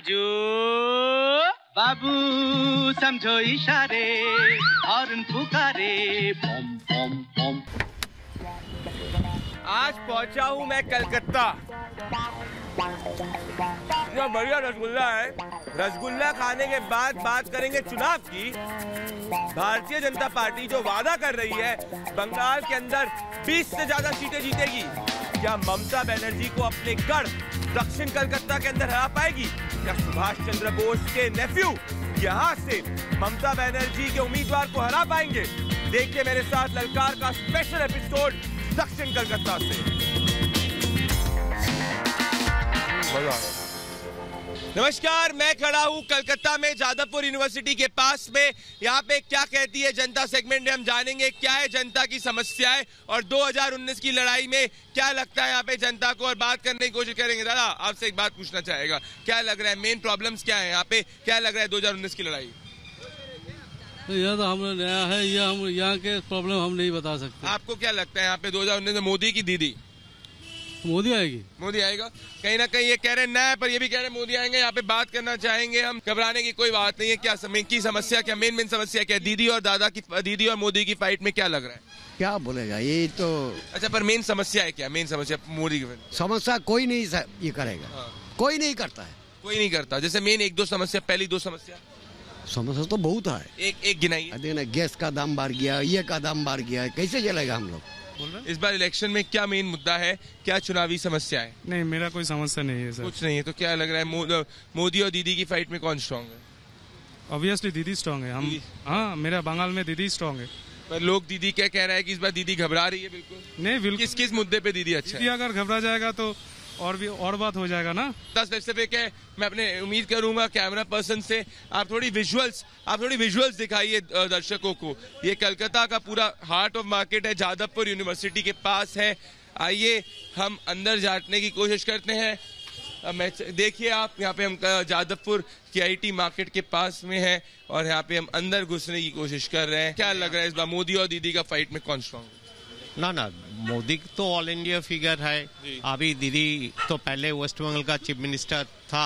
राजू बाबू समझो इशारे, हॉर्न पुकारे, बम बम बम। आज पहुंचा हूं मैं कलकत्ता। इतना बढ़िया रसगुल्ला है। रसगुल्ला खाने के बाद बात करेंगे चुनाव की। भारतीय जनता पार्टी जो वादा कर रही है बंगाल के अंदर 20 से ज्यादा सीटें जीतेगी, क्या ममता बनर्जी को अपने गढ़ दक्षिण कलकत्ता के अंदर हरा पाएगी? क्या सुभाष चंद्र बोस के नेफ्यू यहाँ से ममता बनर्जी के उम्मीदवार को हरा पाएंगे? देखिए मेरे साथ ललकार का स्पेशल एपिसोड दक्षिण कलकत्ता से। नमस्कार, मैं खड़ा हूँ कलकत्ता में जादवपुर यूनिवर्सिटी के पास में। यहाँ पे क्या कहती है जनता सेगमेंट में हम जानेंगे क्या है जनता की समस्याएं और 2019 की लड़ाई में क्या लगता है यहाँ पे जनता को, और बात करने की कोशिश करेंगे। दादा आपसे एक बात पूछना चाहेगा, क्या लग रहा है मेन प्रॉब्लम्स क्या है यहाँ पे, क्या लग रहा है 2019 की लड़ाई? यह तो हम नया है, यह हम यहाँ के प्रॉब्लम हम नहीं बता सकते। आपको क्या लगता है यहाँ पे 2019 में मोदी की दीदी? मोदी आएगी। मोदी आएगा। कहीं ना कहीं ये कह रहे हैं नया, पर ये भी कह रहे हैं मोदी आएंगे। यहाँ पे बात करना चाहेंगे हम, घबराने की कोई बात नहीं है। क्या की समस्या, क्या मेन समस्या क्या है? दीदी और दादा की, दीदी और मोदी की फाइट में क्या लग रहा है? क्या बोलेगा ये तो। अच्छा, पर मेन समस्या है क्या? मेन समस्या मोदी की समस्या कोई नहीं ये करेगा। कोई नहीं करता है, कोई नहीं करता। जैसे मेन एक दो समस्या, पहली दो समस्या तो बहुत है। एक गिनाइए। गैस का दाम बढ़ गया, ये का दाम बढ़ गया, कैसे चलेगा हम लोग? इस बार इलेक्शन में क्या मेन मुद्दा है, क्या चुनावी समस्या है? नहीं, मेरा कोई समस्या नहीं है सर। कुछ नहीं है तो क्या लग रहा है मोदी और दीदी की फाइट में कौन स्ट्रांग है? ऑब्वियसली दीदी स्ट्रांग है। हम हाँ, मेरा बंगाल में दीदी स्ट्रांग है। पर लोग दीदी क्या कह रहा है कि इस बार दीदी घबरा रही है? बिल्कुल नहीं, बिल्कुल। किस मुद्दे पे दीदी अच्छा है? दीदी अगर घबरा जाएगा तो और बात हो जाएगा ना। 10 वैसे पे क्या मैं अपने उम्मीद करूंगा कैमरा पर्सन से आप थोड़ी विजुअल्स दिखाइए दर्शकों को। ये कलकत्ता का पूरा हार्ट ऑफ मार्केट है, जादवपुर यूनिवर्सिटी के पास है। आइए हम अंदर जाने की कोशिश करते हैं। मैं देखिए आप, यहाँ पे हम जादवपुर की IIT मार्केट के पास में है और यहाँ पे हम अंदर घुसने की कोशिश कर रहे हैं। क्या लग रहा है इस बार मोदी और दीदी का फाइट में कौन स्ट्रॉन्ग है? ना मोदी तो ऑल इंडिया फिगर है। अभी दीदी तो पहले वेस्ट बंगाल का चीफ मिनिस्टर था।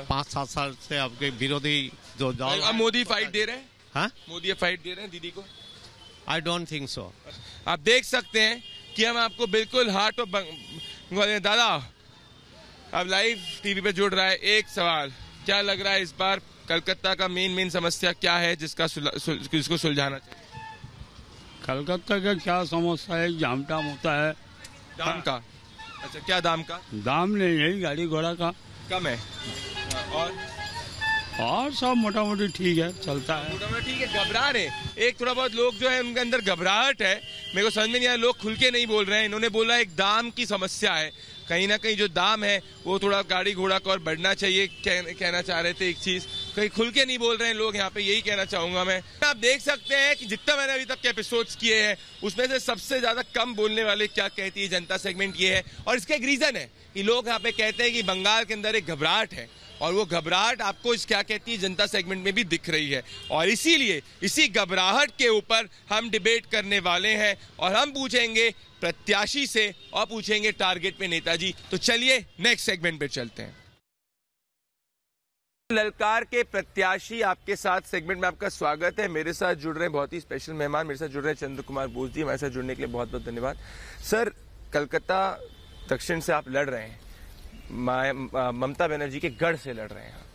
5-7 साल से आपके विरोधी जो दल। अब मोदी फाइट दे रहे हैं? हाँ, मोदी फाइट दे रहे हैं दीदी को? I don't think so. आप देख सकते हैं कि हम आपको बिल्कुल हार्ट ऑफ दादा अब लाइव टीवी पे जुड़ रहा है। एक सवाल, क्या लग रहा है इस बार कलकत्ता का मेन समस्या क्या है जिसको सुलझाना चाहिए? कलकत्ता का क्या समस्या है? जाम टाम होता है। दाम का? अच्छा, क्या दाम का? दाम नहीं है, गाड़ी घोड़ा का कम है और सब मोटा मोटी ठीक है, चलता है। मोटा मोटी ठीक है। घबरा रहे एक थोड़ा बहुत लोग जो है उनके अंदर घबराहट है। मेरे को समझ में नहीं आया, लोग खुल के नहीं बोल रहे हैं। इन्होंने बोला एक दाम की समस्या है, कहीं ना कहीं जो दाम है वो थोड़ा गाड़ी घोड़ा का और बढ़ना चाहिए कहना चाह रहे थे। एक चीज कहीं खुल के नहीं बोल रहे हैं लोग यहाँ पे, यही कहना चाहूंगा मैं। आप देख सकते हैं कि जितना मैंने अभी तक के एपिसोड्स किए हैं उसमें से सबसे ज्यादा कम बोलने वाले क्या कहती है जनता सेगमेंट ये है। और इसका एक रीजन है कि लोग यहाँ पे कहते हैं कि बंगाल के अंदर एक घबराहट है और वो घबराहट आपको इस क्या कहती है जनता सेगमेंट में भी दिख रही है। और इसीलिए इसी घबराहट के ऊपर हम डिबेट करने वाले हैं और हम पूछेंगे प्रत्याशी से और पूछेंगे टारगेट पे नेताजी। तो चलिए नेक्स्ट सेगमेंट पे चलते हैं। ललकार के प्रत्याशी आपके साथ सेगमेंट में आपका स्वागत है। मेरे साथ जुड़ रहे हैं बहुत ही स्पेशल मेहमान, मेरे साथ जुड़ रहे हैं चंद्र कुमार बोस जी। हमारे साथ जुड़ने के लिए बहुत बहुत धन्यवाद। सर, कलकत्ता दक्षिण से आप लड़ रहे हैं, ममता बनर्जी के गढ़ से लड़ रहे हैं।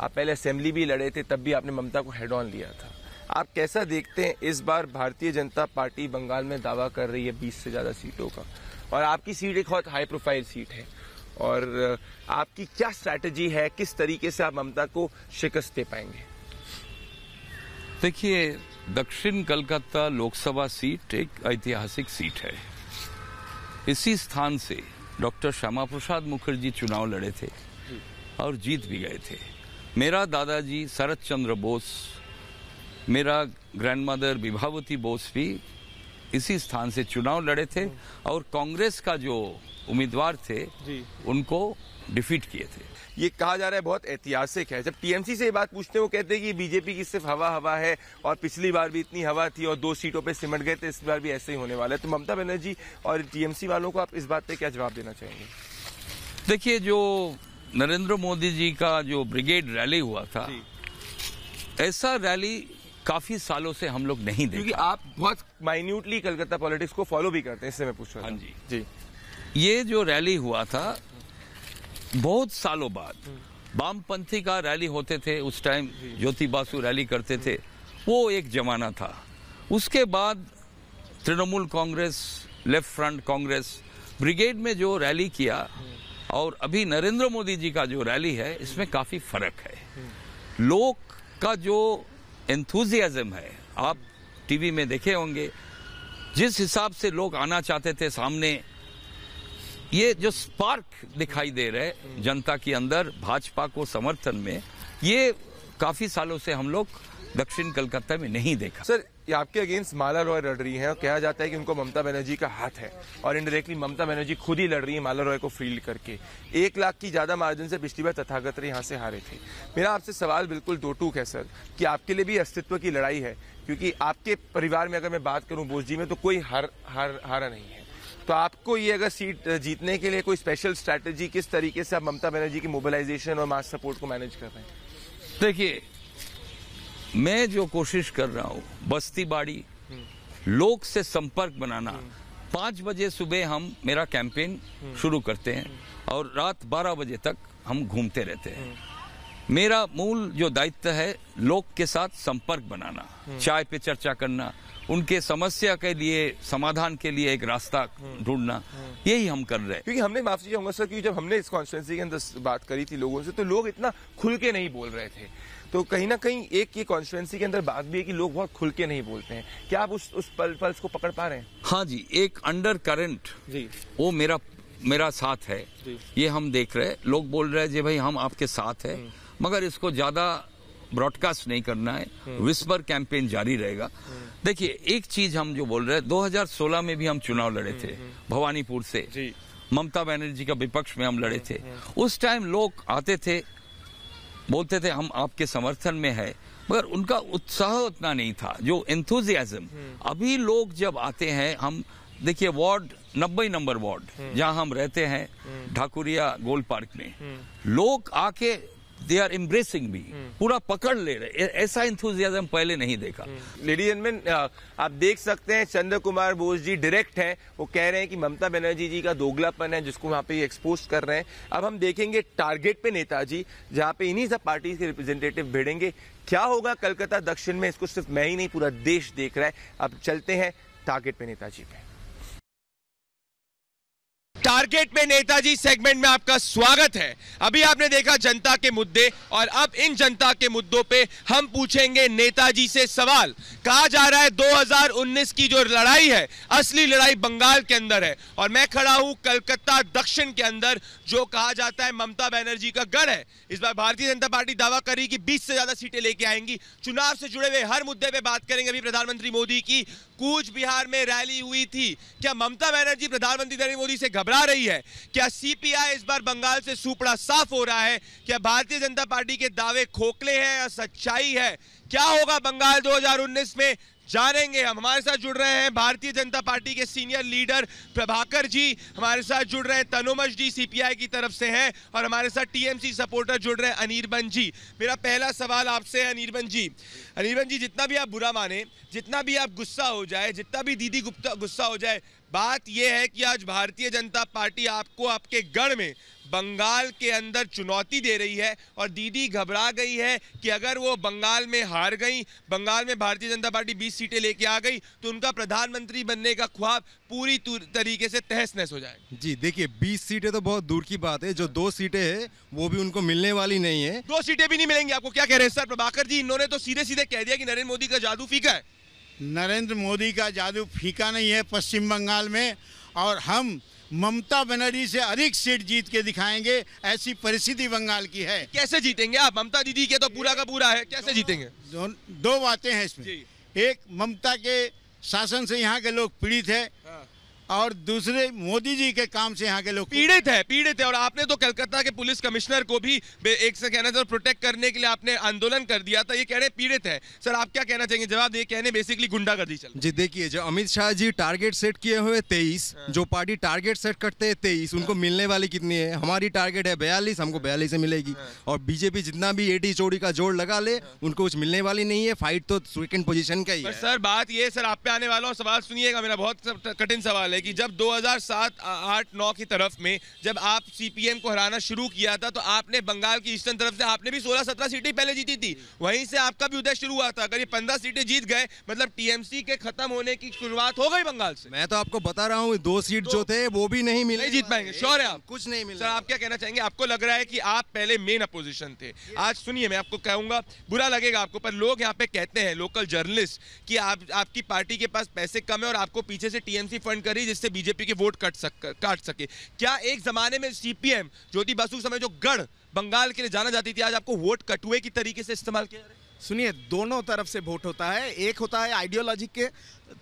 आप पहले असेंबली भी लड़े थे, तब भी आपने ममता को हेड ऑन लिया था। आप कैसा देखते हैं इस बार भारतीय जनता पार्टी बंगाल में दावा कर रही है 20 से ज्यादा सीटों का, और आपकी सीट एक बहुत हाई प्रोफाइल सीट है, और आपकी क्या स्ट्रैटेजी है, किस तरीके से आप ममता को शिकस्त दे पाएंगे? देखिए, दक्षिण कलकत्ता लोकसभा सीट एक ऐतिहासिक सीट है। इसी स्थान से डॉक्टर श्यामा प्रसाद मुखर्जी चुनाव लड़े थे और जीत भी गए थे। मेरा दादाजी शरद चंद्र बोस, मेरा ग्रैंडमदर विभावती बोस भी इसी स्थान से चुनाव लड़े थे और कांग्रेस का जो उम्मीदवार थे उनको डिफीट किए थे। ये कहा जा रहा है बहुत ऐतिहासिक है। जब टीएमसी से ये बात पूछते हैं वो कहते हैं कि बीजेपी की सिर्फ हवा है और पिछली बार भी इतनी हवा थी और 2 सीटों पे सिमट गए थे, इस बार भी ऐसे ही होने वाला है। तो ममता बनर्जी और टीएमसी वालों को आप इस बात पे क्या जवाब देना चाहेंगे? देखिए, जो नरेंद्र मोदी जी का जो ब्रिगेड रैली हुआ था, ऐसा रैली काफी सालों से हम लोग नहीं देखे। क्योंकि आप बहुत माइन्यूटली कलकत्ता पॉलिटिक्स को फॉलो भी करते हैं, इससे मैं पूछ रहा हूं। हाँ जी जी। ये जो रैली हुआ था बहुत सालों बाद, वामपंथी का रैली होते थे उस टाइम, ज्योति बासु रैली करते थे, वो एक जमाना था। उसके बाद Trinamool Congress, left front Congress brigade में जो रैली किया और अभी नरेंद्र मोदी जी का जो रैली है, इसमें काफी फर्क है। लोग का जो एंथुजियाज्म है, आप टीवी में देखे होंगे, जिस हिसाब से लोग आना चाहते थे सामने, ये जो स्पार्क दिखाई दे रहे जनता के अंदर भाजपा को समर्थन में, ये काफी सालों से हम लोग दक्षिण कलकत्ता में नहीं देखा। सर, ये आपके अगेंस्ट माला रॉय लड़ रही हैं और कहा जाता है कि उनको ममता बनर्जी का हाथ है और इनडायरेक्टली ममता बनर्जी खुद ही लड़ रही है माला रॉय को फील्ड करके। 1 लाख की ज्यादा मार्जिन से पिछली बार तथागत यहाँ से हारे थे। मेरा आपसे सवाल बिल्कुल दो टूक है सर, कि आपके लिए भी अस्तित्व की लड़ाई है, क्योंकि आपके परिवार में अगर मैं बात करूं बोस जी में, तो कोई हारा नहीं है। तो आपको ये अगर सीट जीतने के लिए कोई स्पेशल स्ट्रैटेजी, किस तरीके से आप ममता बनर्जी की मोबिलाइजेशन और मास सपोर्ट को मैनेज कर रहे हैं? देखिए, मैं जो कोशिश कर रहा हूं, बस्ती बाड़ी लोग से संपर्क बनाना। 5 बजे सुबह हम मेरा कैंपेन शुरू करते हैं और रात 12 बजे तक हम घूमते रहते हैं। मेरा मूल जो दायित्व है, लोग के साथ संपर्क बनाना, चाय पे चर्चा करना, उनके समस्या के लिए समाधान के लिए एक रास्ता ढूंढना, यही हम कर रहे हैं। क्योंकि हमने, माफ कीजिएगा सर, क्योंकि जब हमने इस कॉन्स्टिट्यूंसी के अंदर बात करी थी लोगों से, तो लोग इतना खुल के नहीं बोल रहे थे। तो कहीं ना कहीं एक ये कॉन्स्टिट्यूंसी के अंदर बात भी है कि लोग बहुत खुल के नहीं बोलते हैं। क्या आप उस पल्स को पकड़ पा रहे हैं? हाँ जी, एक अंडर करंट जी, वो मेरा साथ है, ये हम देख रहे हैं। लोग बोल रहे हैं जी भाई हम आपके साथ हैं, मगर इसको ज्यादा ब्रॉडकास्ट नहीं करना है, विस्पर कैंपेन जारी रहेगा। देखिए, एक चीज हम जो बोल रहे हैं, 2016 में भी हम चुनाव लड़े थे भवानीपुर से, ममता बनर्जी का विपक्ष में हम लड़े थे। उस टाइम लोग आते थे, बोलते थे हम आपके समर्थन में है, मगर उनका उत्साह उतना नहीं था, जो एंथुजियाज्म। अभी लोग जब आते हैं, हम देखिए वार्ड 90 नंबर वार्ड जहां हम रहते हैं, ढाकुरिया गोल पार्क में, लोग आके दे आर एम्ब्रेसिंग मी, पूरा पकड़ ले रहे। ऐसा एंथुजियाज्म पहले नहीं देखा। लेडीज एंड जेंटलमैन, आप देख सकते हैं चंद्र कुमार बोस जी डायरेक्ट हैं। वो कह रहे हैं कि ममता बनर्जी जी का दोगलापन है, जिसको वहां पे एक्सपोज कर रहे हैं। अब हम देखेंगे टारगेट पे नेताजी, जहां पे इन्हीं सब पार्टी के रिप्रेजेंटेटिव भिड़ेंगे। क्या होगा कलकत्ता दक्षिण में, इसको सिर्फ मैं ही नहीं, पूरा देश देख रहा है। अब चलते हैं टारगेट पे नेताजी पे। टारगेट में नेताजी सेगमेंट में आपका स्वागत है। अभी आपने देखा जनता के मुद्दे, और अब इन जनता के मुद्दों पे हम पूछेंगे नेताजी से सवाल। कहा जा रहा है 2019 की जो लड़ाई है, असली लड़ाई बंगाल के अंदर है, और मैं खड़ा हूं कलकत्ता दक्षिण के अंदर, जो कहा जाता है ममता बनर्जी का गढ़ है। इस बार भारतीय जनता पार्टी दावा करी कि 20 से ज्यादा सीटें लेके आएंगी। चुनाव से जुड़े हुए हर मुद्दे पे बात करेंगे। अभी प्रधानमंत्री मोदी की कूच बिहार में रैली हुई थी। क्या ममता बनर्जी प्रधानमंत्री नरेंद्र मोदी से घबरा रही है? क्या सीपीआई इस बार बंगाल से सूपड़ा साफ हो रहा है? क्या भारतीय जनता पार्टी के दावे खोखले हैं या सच्चाई है? क्या होगा बंगाल 2019 में, जानेंगे हम। हमारे साथ जुड़ रहे हैं भारतीय जनता पार्टी के सीनियर लीडर प्रभाकर जी, हमारे साथ जुड़ रहे हैं तनुमश जी, सीपीआई की तरफ से हैं, और हमारे साथ टीएमसी सपोर्टर जुड़ रहे हैं अनिर्बन जी। मेरा पहला सवाल आपसे है अनिर्बन जी। अनिर्बन जी, जितना भी आप बुरा माने, जितना भी आप गुस्सा हो जाए, जितना भी दीदी गुस्सा हो जाए, बात यह है कि आज भारतीय जनता पार्टी आपको आपके गढ़ में बंगाल के अंदर चुनौती दे रही है, और दीदी घबरा गई है कि अगर वो बंगाल में हार गई, बंगाल में भारतीय जनता पार्टी 20 सीटें लेके आ गई, तो उनका प्रधानमंत्री बनने का ख्वाब पूरी तरीके से तहस नहस हो जाएगा। जी देखिए, 20 सीटें तो बहुत दूर की बात है, जो 2 सीटें हैं वो भी उनको मिलने वाली नहीं है। 2 सीटें भी नहीं मिलेंगी आपको, क्या कह रहे हैं सर प्रभाकर जी? इन्होंने तो सीधे सीधे कह दिया कि नरेंद्र मोदी का जादू फीका है। नरेंद्र मोदी का जादू फीका नहीं है पश्चिम बंगाल में, और हम ममता बनर्जी से अधिक सीट जीत के दिखाएंगे। ऐसी परिस्थिति बंगाल की है। कैसे जीतेंगे आप? ममता दीदी के तो पूरा का पूरा है, कैसे जीतेंगे? 2 बातें हैं इसमें। एक, ममता के शासन से यहाँ के लोग पीड़ित है, और दूसरे मोदी जी के काम से यहाँ के लोग पीड़ित है। और आपने तो कलकत्ता के पुलिस कमिश्नर को भी एक से कहना था प्रोटेक्ट करने के लिए आपने आंदोलन कर दिया था, ये कह रहे पीड़ित है। सर आप क्या कहना चाहेंगे? जवाब ये कहने बेसिकली गुंडागर्दी चल। जी देखिए, जो अमित शाह जी टारगेट सेट किए हुए 23, जो पार्टी टारगेट सेट करते हैं 23, उनको मिलने वाली कितनी है? हमारी टारगेट है 42, हमको 42 से मिलेगी। और बीजेपी जितना भी एडी चोरी का जोड़ लगा ले, उनको कुछ मिलने वाली नहीं है। फाइट तो सेकंड पोजीशन का ही है। सर बात ये, सर आप पे आने वाला हूं, सवाल सुनिएगा, मेरा बहुत कठिन सवाल है कि जब 2007, 8, 9 की तरफ में जब आप सीपीएम को हराना शुरू किया था, तो आपने बंगाल की ईस्टर्न तरफ से आपने भी 16-17 सीटें पहले जीती थी, वहीं से आपका भी उदय शुरू हुआ था। अगर ये 15 सीटें जीत गए, मतलब टीएमसी के खत्म होने की शुरुआत हो गई बंगाल से। मैं तो आपको बता रहा हूँ 2 सीट जो थे वो भी नहीं मिले, नहीं जीत पाएंगे। श्योर है आप? कुछ नहीं मिला। सर आप क्या कहना चाहेंगे? आपको लग रहा है कि आप पहले मेन अपोजिशन थे, आज सुनिए मैं आपको कहूंगा, बुरा लगेगा आपको, पर लोग यहाँ पे कहते हैं, लोकल जर्नलिस्ट, कि आपकी पार्टी के पास पैसे कम है और आपको पीछे से टीएमसी फंड करी जिससे बीजेपी के वोट काट सके। क्या एक जमाने में सीपीएम ज्योति बासु समय जो गढ़ बंगाल के लिए जाना जाती थी, आज आपको वोट कटुए की तरीके से इस्तेमाल किया जा रहा है? सुनिए, दोनों तरफ से वोट होता है। एक होता है आइडियोलॉजी के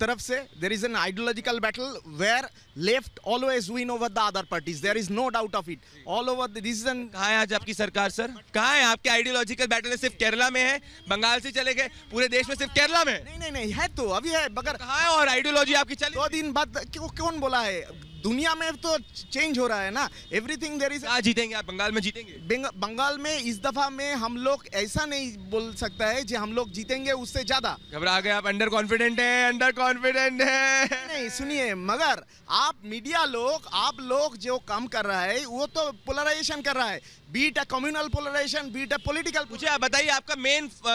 तरफ से, there is an ideological battle where left always win over the other parties, there is no doubt of it all over the region. कहाँ है आज आपकी सरकार सर? कहाँ है आपके आइडियोलॉजिकल बैटल? सिर्फ केरला में है, बंगाल से चले गए, पूरे देश में सिर्फ केरला में? नहीं है तो अभी है, मगर कहाँ है? और आइडियोलॉजी आपकी चली 2 दिन बाद कौन बोला है? दुनिया में तो चेंज हो रहा है ना, एवरीथिंग देयर इज। कहाँ जीतेंगे आप? बंगाल में जीतेंगे? बंगाल में इस दफा में हम लोग ऐसा नहीं बोल सकता है कि हम लोग जीतेंगे उससे ज्यादा। घबरा गए आप? अंडर कॉन्फिडेंट है। नहीं सुनिए, मगर आप मीडिया लोग, आप लोग जो काम कर रहा है वो तो पोलराइजेशन कर रहा है, beat a communal polarisation, beat a political. मुझे आप बताइए, आपका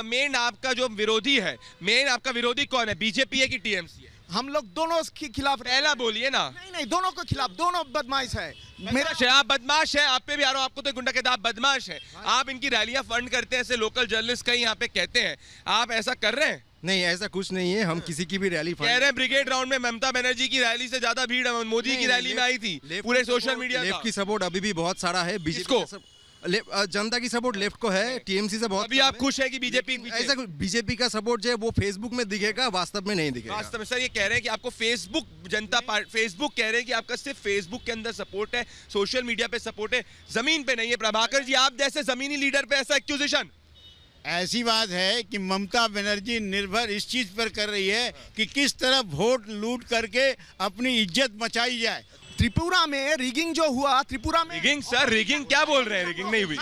मेन आपका जो विरोधी है, मेन आपका विरोधी कौन है? बीजेपी है कि टीएमसी है? हम लोग दोनों के खिलाफ। पहला बोलिए ना। नहीं, दोनों के खिलाफ, दोनों बदमाश है। आप बदमाश है, आप पे भी आ रहा हूं, आपको तो गुंडा कहता है, आप बदमाश है। आप इनकी रैलियां फंड करते हैं, ऐसे लोकल जर्नलिस्ट कहीं यहाँ पे कहते हैं, आप ऐसा कर रहे हैं? नहीं, ऐसा कुछ नहीं है। हम किसी की भी रैली कह रहे हैं ब्रिगेड राउंड में ममता बनर्जी की रैली से ज्यादा भीड़ मोदी की रैली में आई थी। पूरे सोशल मीडिया लेफ्ट की सपोर्ट अभी भी बहुत सारा है। बीजेपी को जनता की सपोर्ट लेफ्ट को है, टीएमसी से बहुत। अभी आप खुश है कि बीजेपी? ऐसा बीजेपी का सपोर्ट जो है वो फेसबुक में दिखेगा, वास्तव में नहीं दिखेगा। वास्तव में सर ये कह रहे हैं कि आपको फेसबुक फेसबुक कह रहे हैं कि आपका सिर्फ फेसबुक के अंदर सपोर्ट है, सोशल मीडिया पे सपोर्ट है, जमीन पे नहीं है। प्रभाकर जी, आप जैसे जमीनी लीडर पे ऐसा एक्यूजेशन? ऐसी बात है कि ममता बनर्जी निर्भर इस चीज पर कर रही है कि किस तरह वोट लूट करके अपनी इज्जत बचाई जाए। त्रिपुरा में रिगिंग जो हुआ, त्रिपुरा में रिगिंग? सर रिगिंग क्या बोल रहे हैं? रिगिंग नहीं हुई।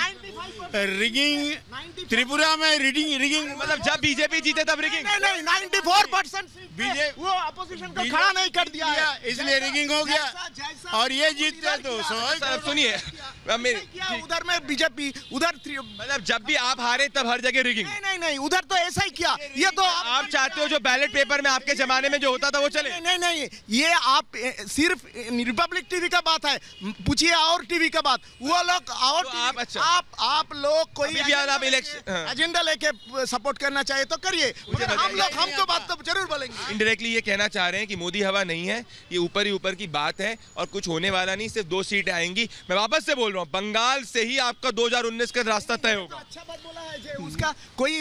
रिगिंग त्रिपुरा में रिगिंग मतलब जब बीजेपी जीते तब रिगिंग? नहीं, 94% वो अपोजिशन को खड़ा नहीं कर दिया, इसलिए रिगिंग हो गया और ये जीतते तो। सुनिए, उधर में बीजेपी, उधर मतलब जब भी आप हारे तब हर जगह रिगिंग? नहीं, उधर तो ऐसा ही किया। ये तो आप चाहते हो जो बैलेट पेपर में आपके जमाने में जो होता था वो चले? नहीं, ये आप सिर्फ रिपब्लिक टीवी का बात है, पूछिए और टीवी का बात, वो लोग और आप अच्छा, आप लोग कोई एजेंडा लेके सपोर्ट करना चाहिए तो करिए, हम तो बात तो जरूर बोलेंगे। इनडायरेक्टली ये कहना चाह रहे हैं कि मोदी हवा नहीं है, ये ऊपर ही ऊपर की बात है और कुछ होने वाला नहीं, सिर्फ 2 सीटें आएंगी। मैं वापस से बोल रहा हूँ, बंगाल से ही आपका 2019 का रास्ता तय होगा। अच्छा बात बोला है, उसका कोई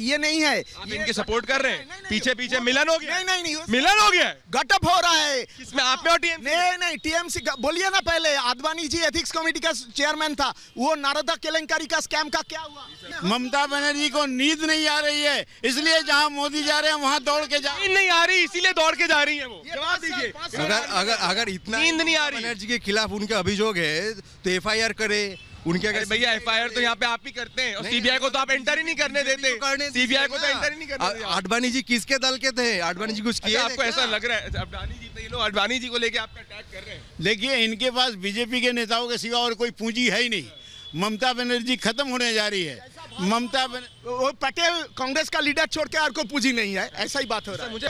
ये नहीं है। आप इनके सपोर्ट कर रहे हैं? पीछे मिलन हो गया? नहीं, मिलन हो गया, गटअप हो रहा है। इसमें आप में और टीएमसी? नहीं, टीएमसी बोलिए ना। पहले आडवाणी जी एथिक्स कमेटी का चेयरमैन था, वो नारदा केलेंकारी का स्कैम का क्या हुआ? ममता बनर्जी को नींद नहीं आ रही है, इसलिए जहां मोदी जा रहे हैं वहां दौड़ के जा। नींद नहीं आ रही इसीलिए दौड़ के जा रही है वो? जवाब दीजिए। अगर इतना नींद नहीं आ रही बनर्जी के खिलाफ उनके अभियोग है तो एफआईआर करे उनके। भैया एफआईआर तो यहाँ पे आप ही करते हैं और सीबीआई को तो आप एंटर ही नहीं करने देते। सीबीआई को तो एंटर ही नहीं करने देते। आडवाणी जी किसके दल के थे? आडवाणी जी कुछ किया? आपको ऐसा लग रहा है आडवाणी जी तो ये लोग आडवाणी जी को लेके आपका अटैक कर रहे हैं? देखिए, इनके पास बीजेपी के नेताओं के सिवा और कोई पूंजी है ही नहीं। ममता बनर्जी खत्म होने जा रही है। पटेल कांग्रेस का लीडर छोड़ के और कोई पूंजी नहीं है, ऐसा ही बात हो रहा है। मुझे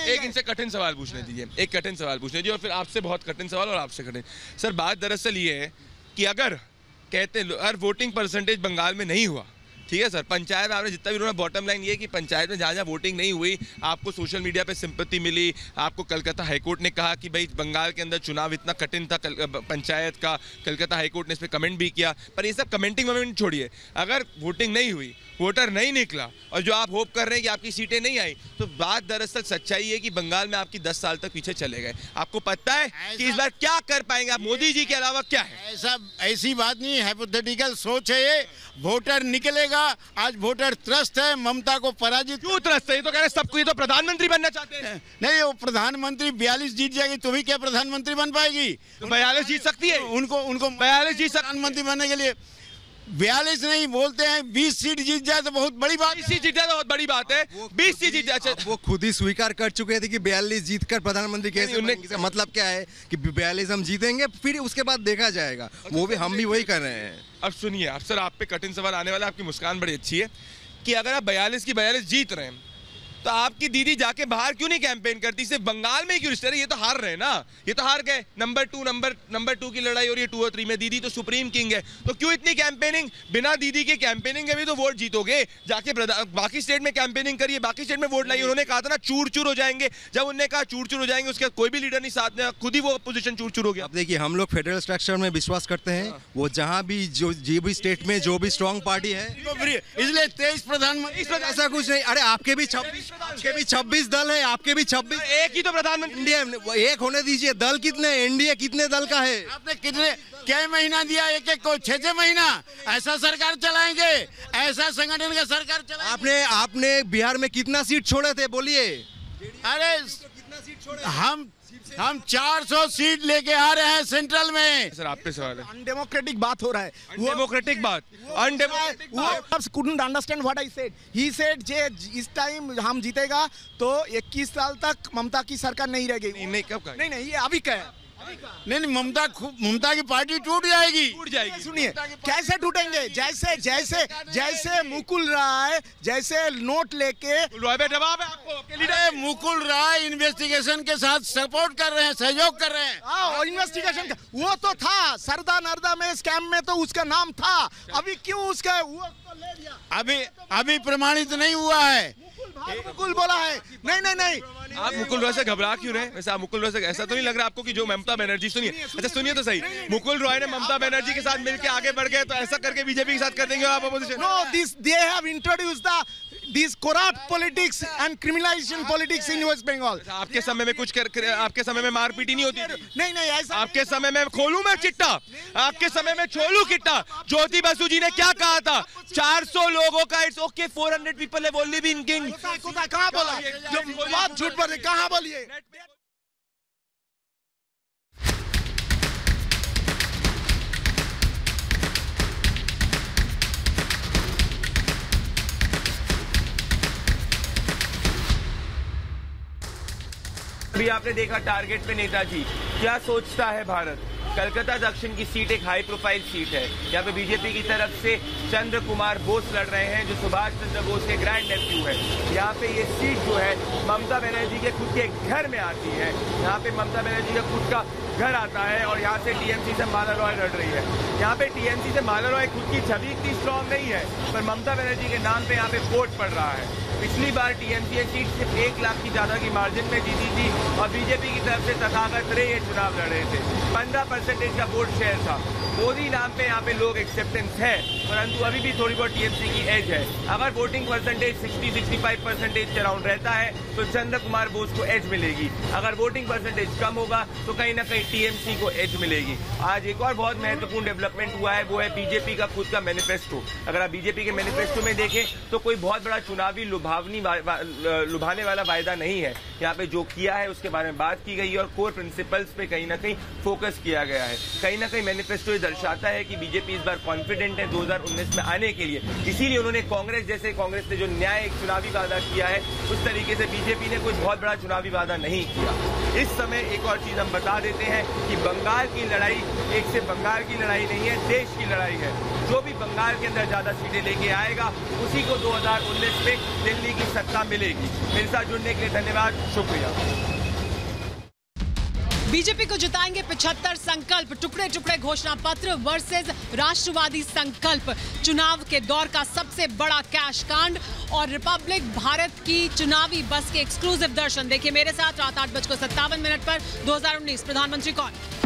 एक इनसे कठिन सवाल पूछने दीजिए, एक कठिन सवाल पूछने दीजिए और फिर आपसे बहुत कठिन सवाल और आपसे कठिन। सर बात दरअसल ये है कि अगर कहते हैं वोटिंग परसेंटेज बंगाल में नहीं हुआ, ठीक है सर। पंचायत में आपने जितना भी उन्होंने बॉटम लाइन ये कि पंचायत में जहाँ जहाँ वोटिंग नहीं हुई, आपको सोशल मीडिया पे सिंपैथी मिली, आपको कलकत्ता हाईकोर्ट ने कहा कि भाई बंगाल के अंदर चुनाव इतना कठिन था पंचायत का, कलकत्ता हाईकोर्ट ने इस पर कमेंट भी किया। पर ये सब कमेंटिंग वमेंट छोड़िए, अगर वोटिंग नहीं हुई, वोटर नहीं निकला और जो आप होप कर रहे हैं कि आपकी सीटें नहीं आई, तो बात दरअसल सच्चाई है कि बंगाल में आपकी 10 साल तक पीछे चले गए। आपको पता है कि इस बार क्या कर पाएंगे आप, मोदी जी के अलावा क्या है? ऐसी बात नहीं, हाइपोथेटिकल सोच है ये। वोटर निकलेगा, आज वोटर त्रस्त है ममता को पराजित। क्यों त्रस्त है? ये तो कह रहे सबको, ये तो प्रधानमंत्री बनना चाहते हैं। नहीं, वो प्रधानमंत्री 42 जीत जाएगी तो भी क्या प्रधानमंत्री बन पाएगी? तो 42 जीत सकती है, उनको 42 जीत प्रधानमंत्री बनने के लिए 42 नहीं बोलते हैं, 20 सीट जीत जाए तो बहुत बड़ी बात। 20 सीट जीत जाए तो बहुत बड़ी बात है। 20 सीट जीत जाए, वो खुद ही स्वीकार कर चुके थे कि 42 जीतकर प्रधानमंत्री कैसे बनेंगे। मतलब क्या है कि 42 हम जीतेंगे, फिर उसके बाद देखा जाएगा। वो भी हम भी वही कर रहे हैं। अब सुनिए आप सर, आप पे कठिन सवाल आने वाला है। आपकी मुस्कान बड़ी अच्छी है कि अगर आप 42 की 42 जीत रहे हैं तो आपकी दीदी जाके बाहर क्यों नहीं कैंपेन करती? सिर्फ बंगाल में ही क्यों रिश्ते? ये तो हार रहे हैं ना, ये तो हार गए। नंबर 2 की लड़ाई हो रही है 2 और 3 में। दीदी तो सुप्रीम किंग है, तो क्यों इतनी कैंपेनिंग? बिना दीदी के कैंपेनिंग के भी तो वोट जीतोगे। जाके बाकी स्टेट में कैंपेनिंग करिए, बाकी स्टेट में वोट लाइए। उन्होंने कहा था ना चूर चूर हो जाएंगे, जब उन्होंने कहा चूर चूर हो जाएंगे उसके बाद कोई भी लीडर नहीं साथ में, खुद ही वो पोजीशन चूर चूर हो गया। अब देखिए, हम लोग फेडरल स्ट्रक्चर में विश्वास करते हैं। वो जहाँ भी जो भी स्टेट में जो भी स्ट्रॉन्ग पार्टी है, इसलिए 23 प्रधानमंत्री, ऐसा कुछ नहीं। अरे आपके भी 26 दल है, आपके भी 26। एक ही तो प्रधानमंत्री। इंडिया एक होने दीजिए। दल कितने, एनडीए कितने दल का है? आपने कितने क्या महीना दिया? एक को 6 महीना ऐसा सरकार चलाएंगे, ऐसा संगठन का सरकार चलाएंगे। आपने बिहार में कितना सीट छोड़े थे बोलिए? अरे हम 400 सीट लेके आ रहे हैं सेंट्रल में। सर आप पे सवाल है। अनडेमोक्रेटिक बात हो रहा है। अनडेमोक्रेटिक बात, undemocratic couldn't understand what I said. He said जे इस टाइम हम जीतेगा तो 21 साल तक ममता की सरकार नहीं रहेगी। नहीं कब कहा? नहीं ये अभी का है। नहीं, ममता की पार्टी टूट जाएगी। सुनिए कैसे टूटेंगे? जैसे मुकुल राय जैसे नोट लेके जवाब है आपको। मुकुल राय इन्वेस्टिगेशन के साथ सपोर्ट कर रहे हैं, सहयोग कर रहे हैं। हाँ, इन्वेस्टिगेशन का वो तो था, सरदा नरदा में स्कैम में तो उसका नाम था। अभी क्यों उसका वो तो ले लिया? अभी प्रमाणित नहीं हुआ है। मुकुल बोला है। नहीं आप मुकुल रॉय से घबरा क्यों रहे? वैसे आप मुकुल रॉय से ऐसा तो नहीं लग रहा आपको कि जो ममता बनर्जी, सुनिए अच्छा सुनिए तो सही, मुकुल रॉय ने ममता बनर्जी के साथ मिलकर आगे बढ़ गए तो ऐसा करके बीजेपी के साथ कर देंगे आप opposition? No, they have introduced these corrupt politics and criminalization politics in West Bengal. आपके समय में आपके समय में मारपीट नहीं होती थी? नहीं ऐसा आपके समय में खोलूं मैं चिट्टा, आपके समय में छोलू किट्टा। ज्योति बसु जी ने क्या कहा था? 400 लोगों का it's okay, 400 people have only been king. कहाँ बोला? जो बात झूठ पर कहाँ बोलिए? अभी आपने देखा टारगेट पे नेताजी क्या सोचता है भारत। कलकत्ता दक्षिण की सीट एक हाई प्रोफाइल सीट है। यहाँ पे बीजेपी की तरफ से चंद्र कुमार बोस लड़ रहे हैं जो सुभाष चंद्र बोस के ग्रैंड नेफ्यू है। यहाँ पे ये सीट जो है ममता बनर्जी के खुद के घर में आती है। यहाँ पे ममता बनर्जी का खुद का घर आता है और यहाँ से टीएमसी से माला रॉय लड़ रही है। यहाँ पे टीएमसी से माला रॉय खुद की छवि इतनी स्ट्रॉन्ग नहीं है, पर ममता बनर्जी के नाम पे यहाँ पे वोट पड़ रहा है। पिछली बार टीएमसी ये सीट सिर्फ 1 लाख की ज्यादा की मार्जिन में जीती थी और बीजेपी की तरफ से तथागत रे ये चुनाव लड़ रहे थे। 15% का वोट शेयर था। मोदी नाम पे यहाँ पे लोग एक्सेप्टेंस है, परंतु अभी भी थोड़ी बहुत टीएमसी की एज है। अगर वोटिंग परसेंटेज 60-65% के अराउंड रहता है तो चंद्र कुमार बोस को एज मिलेगी। अगर वोटिंग परसेंटेज कम होगा तो कहीं ना कहीं टीएमसी को एज मिलेगी। आज एक और बहुत महत्वपूर्ण डेवलपमेंट हुआ है, वो है बीजेपी का खुद का मैनिफेस्टो। अगर आप बीजेपी के मैनिफेस्टो में देखें तो कोई बहुत बड़ा चुनावी लुभाने वाला वायदा नहीं है। यहाँ पे जो किया है उसके बारे में बात की गई और कोर प्रिंसिपल्स पे कहीं ना कहीं फोकस किया गया है। कहीं ना कहीं मैनिफेस्टो ये दर्शाता है कि बीजेपी इस बार कॉन्फिडेंट है 2019 में आने के लिए। इसीलिए उन्होंने कांग्रेस ने जो न्याय चुनावी वादा किया है उस तरीके से बीजेपी ने कुछ बहुत बड़ा चुनावी वादा नहीं किया। इस समय एक और चीज हम बता देते हैं कि बंगाल की लड़ाई एक से बंगाल की लड़ाई नहीं है, देश की लड़ाई है। जो भी बंगाल के अंदर ज्यादा सीटें लेके आएगा उसी को 2019 में दिल्ली की सत्ता मिलेगी। मेरे साथ जुड़ने के लिए धन्यवाद, शुक्रिया। बीजेपी को जिताएंगे 75 संकल्प, टुकड़े टुकड़े घोषणा पत्र वर्सेस राष्ट्रवादी संकल्प। चुनाव के दौर का सबसे बड़ा कैश कांड और रिपब्लिक भारत की चुनावी बस के एक्सक्लूसिव दर्शन देखिए मेरे साथ रात 8:57 पर 2019 प्रधानमंत्री कौन।